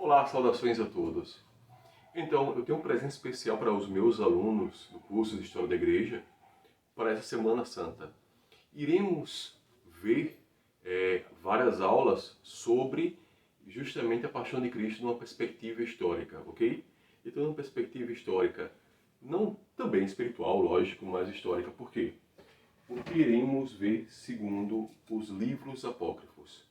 Olá, saudações a todos. Então, eu tenho um presente especial para os meus alunos do curso de História da Igreja para essa Semana Santa. Iremos ver várias aulas sobre justamente a Paixão de Cristo numa perspectiva histórica, ok? Então, numa perspectiva histórica, não também espiritual, lógico, mas histórica. Por quê? Porque iremos ver segundo os livros apócrifos.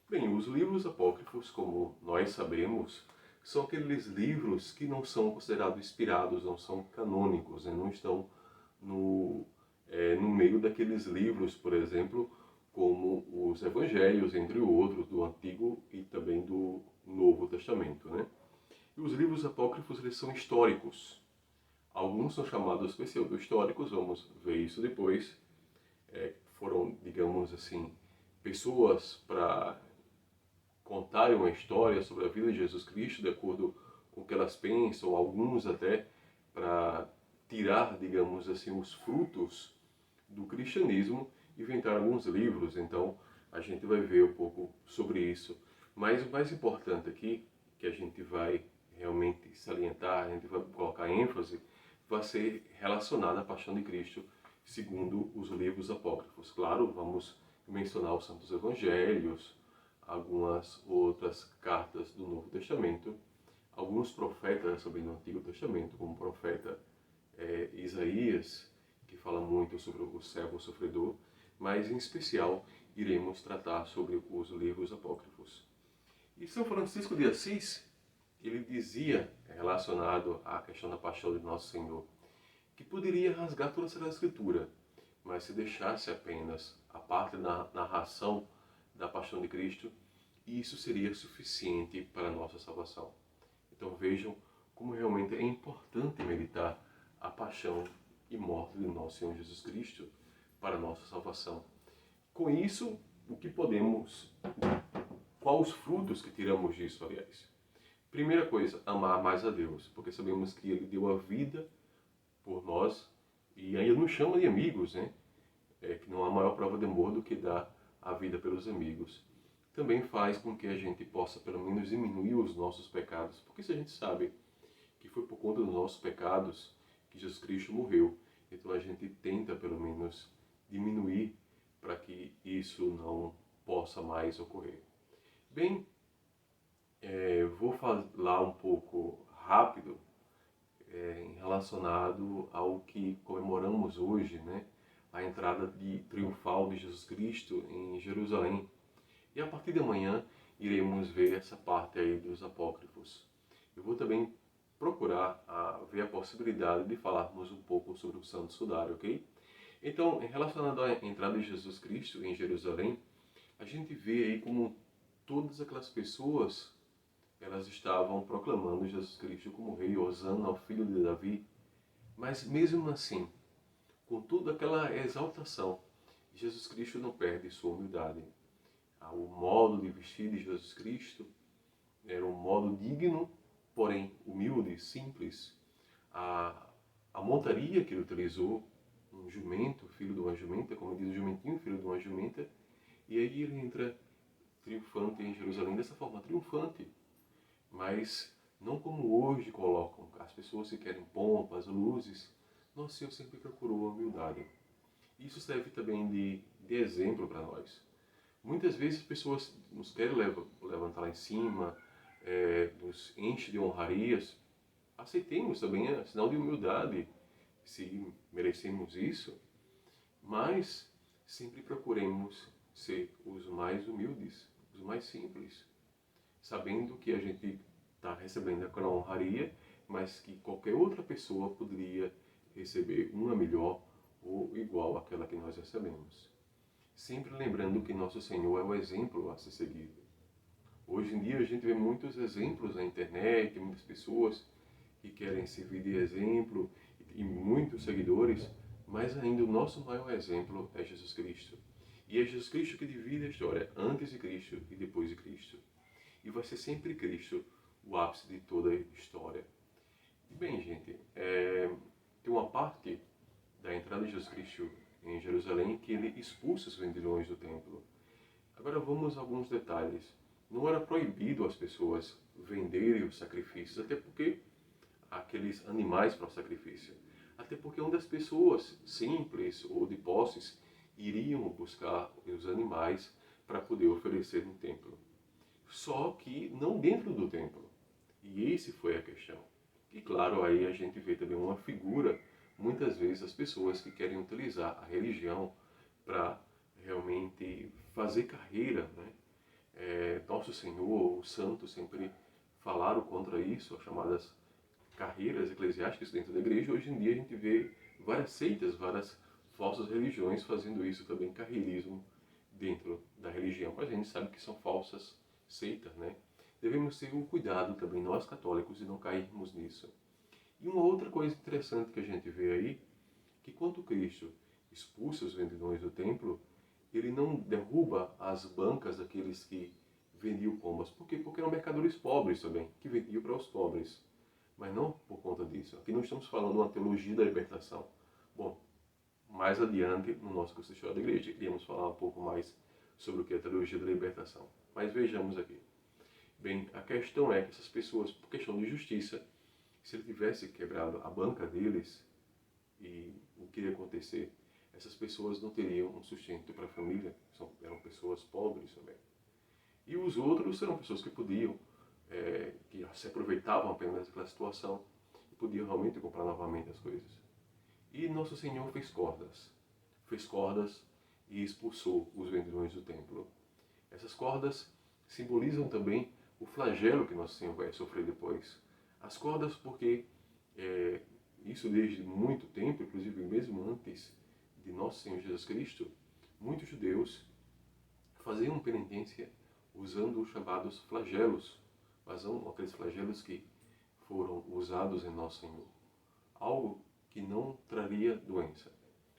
Bem, os livros apócrifos, como nós sabemos, são aqueles livros que não são considerados inspirados, não são canônicos, né? Não estão no meio daqueles livros, por exemplo, como os Evangelhos, entre outros, do Antigo e também do Novo Testamento, né? E os livros apócrifos, eles são históricos. Alguns são chamados pseudo-históricos, vamos ver isso depois. Foram, digamos assim, pessoas para contarem uma história sobre a vida de Jesus Cristo, de acordo com o que elas pensam, alguns até para tirar, digamos assim, os frutos do cristianismo, inventar alguns livros. Então, a gente vai ver um pouco sobre isso. Mas o mais importante aqui, que a gente vai realmente salientar, a gente vai colocar ênfase, vai ser relacionado à Paixão de Cristo, segundo os livros apócrifos. Claro, vamos mencionar os Santos Evangelhos, algumas outras cartas do Novo Testamento, alguns profetas também do Antigo Testamento, como o profeta Isaías, que fala muito sobre o servo sofredor, mas em especial iremos tratar sobre os livros apócrifos. E São Francisco de Assis, ele dizia, relacionado à questão da paixão de Nosso Senhor, que poderia rasgar toda a Sagrada Escritura, mas se deixasse apenas a parte da narração da paixão de Cristo, isso seria suficiente para a nossa salvação. Então vejam como realmente é importante meditar a paixão e morte de nosso Senhor Jesus Cristo para a nossa salvação. Com isso, quais os frutos que tiramos disso, aliás? Primeira coisa, amar mais a Deus, porque sabemos que Ele deu a vida por nós e ainda nos chama de amigos, né? Que não há maior prova de amor do que dar a vida pelos amigos. Também faz com que a gente possa pelo menos diminuir os nossos pecados, porque se a gente sabe que foi por conta dos nossos pecados que Jesus Cristo morreu, então a gente tenta pelo menos diminuir para que isso não possa mais ocorrer. Bem, vou falar um pouco rápido relacionado ao que comemoramos hoje, né? A entrada triunfal de Jesus Cristo em Jerusalém. E a partir de amanhã iremos ver essa parte aí dos apócrifos. Eu vou também procurar ver a possibilidade de falarmos um pouco sobre o Santo Sudário, ok? Então, relacionado à entrada de Jesus Cristo em Jerusalém, a gente vê aí como todas aquelas pessoas, elas estavam proclamando Jesus Cristo como rei, hosana ao filho de Davi, mas mesmo assim, com toda aquela exaltação, Jesus Cristo não perde sua humildade. O modo de vestir de Jesus Cristo era um modo digno, porém humilde, simples. A montaria que ele utilizou, um jumento, filho de uma jumenta, como diz o jumentinho, filho de uma jumenta, e aí ele entra triunfante em Jerusalém dessa forma, triunfante, mas não como hoje colocam as pessoas que querem pompas, luzes. Nosso Senhor sempre procurou a humildade. Isso serve também de exemplo para nós. Muitas vezes as pessoas nos querem levantar lá em cima, nos enche de honrarias. Aceitemos também, sinal de humildade, se merecemos isso, mas sempre procuremos ser os mais humildes, os mais simples, sabendo que a gente está recebendo aquela honraria, mas que qualquer outra pessoa poderia receber uma melhor ou igual àquela que nós recebemos. Sempre lembrando que nosso Senhor é o exemplo a ser seguido. Hoje em dia a gente vê muitos exemplos na internet, muitas pessoas que querem servir de exemplo e muitos seguidores, mas ainda o nosso maior exemplo é Jesus Cristo. E é Jesus Cristo que divide a história antes de Cristo e depois de Cristo. E vai ser sempre Cristo o ápice de toda a história. Bem, gente, tem uma parte da entrada de Jesus Cristo em Jerusalém que ele expulsa os vendilhões do templo. Agora vamos a alguns detalhes. Não era proibido as pessoas venderem os sacrifícios, até porque aqueles animais para o sacrifício. Até porque onde as pessoas simples ou de posses iriam buscar os animais para poder oferecer no templo. Só que não dentro do templo. E esse foi a questão. E claro, aí a gente vê também uma figura, muitas vezes, as pessoas que querem utilizar a religião para realmente fazer carreira, né? Nosso Senhor, os santos sempre falaram contra isso, as chamadas carreiras eclesiásticas dentro da igreja. Hoje em dia a gente vê várias seitas, várias falsas religiões fazendo isso também, carreirismo dentro da religião. Mas a gente sabe que são falsas seitas, né? Devemos ter um cuidado também, nós católicos, de não cairmos nisso. E uma outra coisa interessante que a gente vê aí, que quando Cristo expulsa os vendedores do templo, ele não derruba as bancas daqueles que vendiam pombas. Por quê? Porque eram mercadores pobres também, que vendiam para os pobres. Mas não por conta disso. Aqui não estamos falando de uma teologia da libertação. Bom, mais adiante, no nosso curso de História da Igreja, iríamos falar um pouco mais sobre o que é a teologia da libertação. Mas vejamos aqui. Bem, a questão é que essas pessoas, por questão de justiça, se ele tivesse quebrado a banca deles, e o que ia acontecer? Essas pessoas não teriam um sustento para a família, eram pessoas pobres também. E os outros eram pessoas que podiam, que se aproveitavam apenas daquela situação e podiam realmente comprar novamente as coisas. E Nosso Senhor fez cordas e expulsou os vendedores do templo. Essas cordas simbolizam também o flagelo que Nosso Senhor vai sofrer depois. As cordas porque isso desde muito tempo, inclusive mesmo antes de Nosso Senhor Jesus Cristo, muitos judeus faziam penitência usando os chamados flagelos, mas são aqueles flagelos que foram usados em Nosso Senhor. Algo que não traria doença,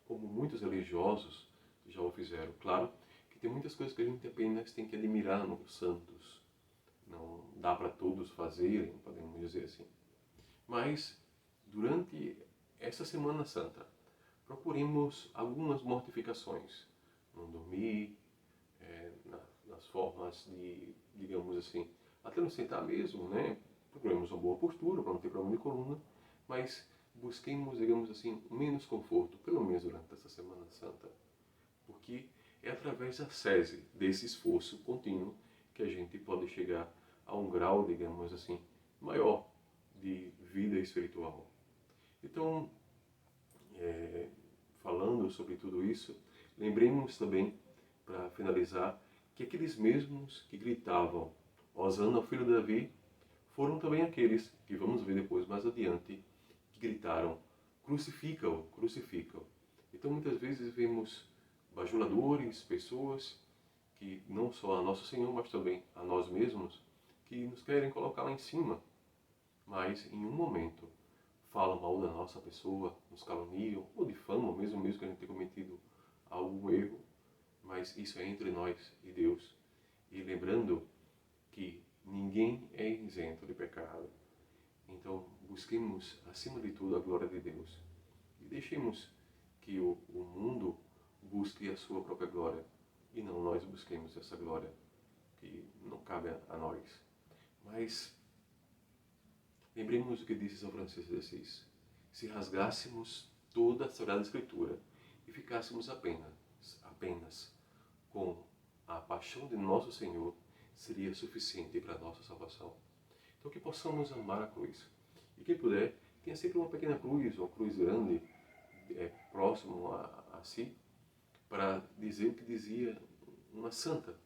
como muitos religiosos já o fizeram. Claro que tem muitas coisas que a gente apenas tem que admirar nos santos. Não dá para todos fazerem, podemos dizer assim. Mas, durante essa Semana Santa, procuremos algumas mortificações. Não dormir, nas formas de, digamos assim, até não sentar mesmo, né? Procuremos uma boa postura para não ter problema de coluna, mas busquemos, digamos assim, menos conforto, pelo menos durante essa Semana Santa. Porque é através da sese, desse esforço contínuo, que a gente pode chegar a um grau, digamos assim, maior de vida espiritual. Então, falando sobre tudo isso, lembremos também, para finalizar, que aqueles mesmos que gritavam Hosana ao filho de Davi foram também aqueles que vamos ver depois mais adiante que gritaram crucifica-o, crucifica-o. Então muitas vezes vemos bajuladores, pessoas que não só a Nosso Senhor, mas também a nós mesmos, que nos querem colocar lá em cima, mas em um momento falam mal da nossa pessoa, nos caluniam ou difamam, mesmo que a gente tenha cometido algum erro, mas isso é entre nós e Deus. E lembrando que ninguém é isento de pecado. Então busquemos acima de tudo a glória de Deus e deixemos que o mundo busque a sua própria glória e não nós busquemos essa glória que não cabe a nós. Mas lembremos o que disse São Francisco de Assis: se rasgássemos toda a Sagrada Escritura e ficássemos apenas com a paixão de Nosso Senhor, seria suficiente para a nossa salvação. Então que possamos amar a cruz. E quem puder, tenha sempre uma pequena cruz, uma cruz grande, próximo a si, para dizer o que dizia uma santa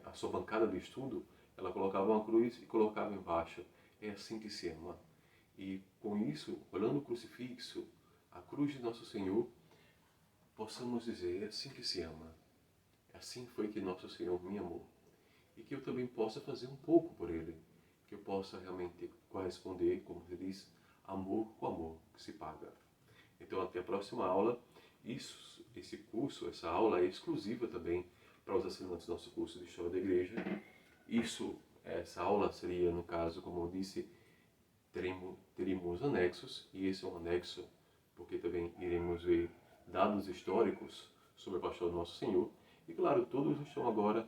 a sua bancada de estudo. Ela colocava uma cruz e colocava embaixo: é assim que se ama. E com isso, olhando o crucifixo, a cruz de Nosso Senhor, possamos dizer: é assim que se ama. Assim foi que Nosso Senhor me amou. E que eu também possa fazer um pouco por Ele. Que eu possa realmente corresponder, como se diz, amor com amor que se paga. Então até a próxima aula. Esse curso, essa aula é exclusiva também para os assinantes do nosso curso de História da Igreja. Essa aula seria, no caso, como eu disse, teríamos anexos, e esse é um anexo porque também iremos ver dados históricos sobre a paixão do Nosso Senhor. E claro, todos estão agora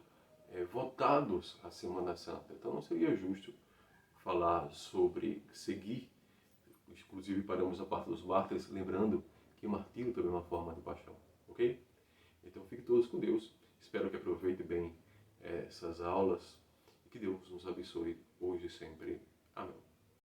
votados à Semana Santa. Então não seria justo falar sobre seguir, inclusive paramos a parte dos mártires, lembrando que o martírio também é uma forma de paixão, ok? Então fiquem todos com Deus, espero que aproveitem bem essas aulas e que Deus nos abençoe hoje e sempre. Amém.